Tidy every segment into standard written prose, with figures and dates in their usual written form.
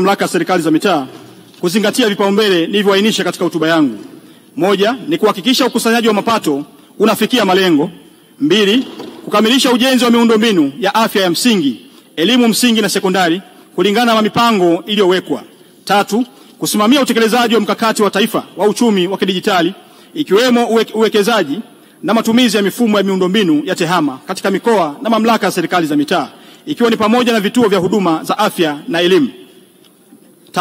mamlaka ya serikali za mitaa kuzingatia vipaumbele nilivyoainisha katika hotuba yangu. Moja, ni kuhakikisha ukusanyaji wa mapato unafikia malengo. 2, kukamilisha ujenzi wa miundombinu ya afya ya msingi, elimu msingi na sekondari kulingana na mipango iliyowekwa. 3, kusimamia utekelezaji wa mkakati wa taifa wa uchumi wa kidijitali ikiwemo uwekezaji na matumizi ya mifumo ya miundombinu ya tehama katika mikoa na mamlaka ya serikali za mitaa ikiwa ni pamoja na vituo vya huduma za afya na elimu.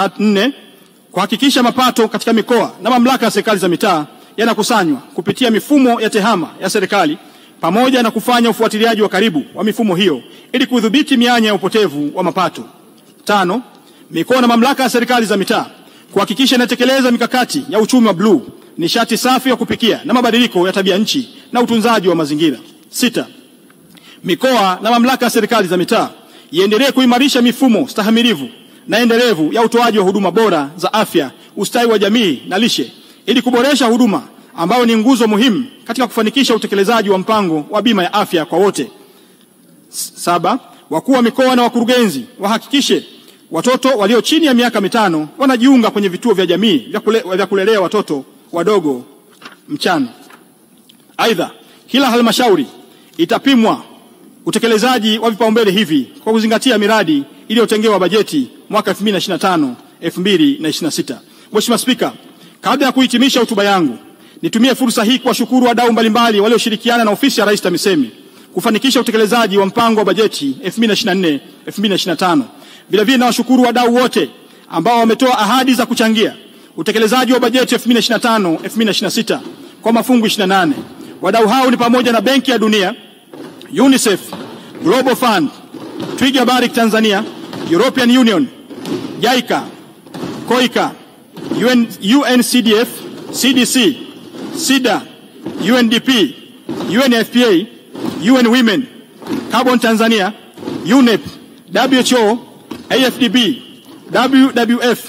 4, kuhakikisha mapato katika mikoa na mamlaka ya serikali za mitaa yanakusanywa kupitia mifumo ya tehama ya serikali pamoja na kufanya ufuatiliaji wa karibu wa mifumo hiyo ili kudhibiti mianya ya upotevu wa mapato. 5, mikoa na mamlaka ya serikali za mitaa kuhakikisha inatekeleza mikakati ya uchumi wa bluu, nishati safi ya kupikia na mabadiliko ya tabia nchi na utunzaji wa mazingira. 6, mikoa na mamlaka ya serikali za mitaa iendelee kuimarisha mifumo stahimilivu na endelevu ya utoaji wa huduma bora za afya, ustawi wa jamii na lishe ili kuboresha huduma ambayo ni nguzo muhimu katika kufanikisha utekelezaji wa mpango wa bima ya afya kwa wote. 7, wakuu wa mikoa na wakurugenzi wahakikishe watoto walio chini ya miaka 5 wanajiunga kwenye vituo vya jamii vya kulelea watoto wadogo mchana. Aidha, kila halmashauri itapimwa utekelezaji wa vipaumbele hivi kwa kuzingatia miradi iliyotengewa bajeti mwaka 2025-2026. Mheshimiwa Spika, kabla ya kuhitimisha hotuba yangu, nitumie fursa hii kuwashukuru wadau mbalimbali walioshirikiana na ofisi ya Rais TAMISEMI kufanikisha utekelezaji wa mpango wa bajeti 2024-2025. Vilevile nawashukuru wadau wote ambao wametoa ahadi za kuchangia utekelezaji wa bajeti 2025-2026 kwa mafungu 28. Wadau hao ni pamoja na Benki ya Dunia, UNICEF, Global Fund, Twiga Barrick Tanzania, European Union, JICA, COICA, UNCDF, CDC, SIDA, UNDP, UNFPA, UN Women, Carbon Tanzania, UNEP, WHO, AFDB, WWF,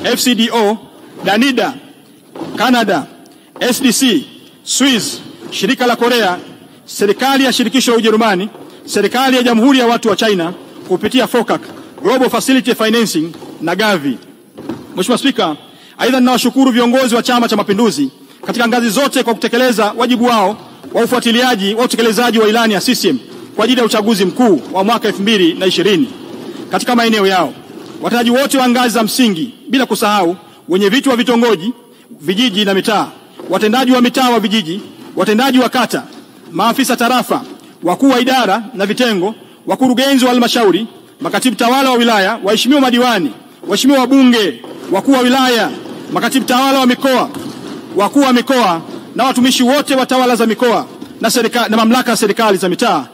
FCDO, Danida, Canada, SDC, Swiss, shirika la Korea, serikali ya shirikisho la Ujerumani, serikali ya Jamhuri ya Watu wa China kupitia FOCAC, Global Facility Financing na Gavi. Mheshimiwa Spika, aidha ninawashukuru viongozi wa Chama cha Mapinduzi katika ngazi zote kwa kutekeleza wajibu wao wa ufuatiliaji wa utekelezaji wa ilani ya CCM kwa ajili ya uchaguzi mkuu wa mwaka 2020 katika maeneo yao. Watendaji wote wa ngazi za msingi bila kusahau wenye viti wa vitongoji, vijiji na mitaa, watendaji wa mitaa wa vijiji, watendaji wa kata, maafisa tarafa, wakuu wa idara na vitengo, wakurugenzi wa halmashauri, makatibu tawala wa wilaya, waheshimiwa madiwani, waheshimiwa wabunge, wakuu wa wilaya, makatibu tawala wa mikoa, wakuu wa mikoa na watumishi wote wa tawala za mikoa na mamlaka ya serikali za mitaa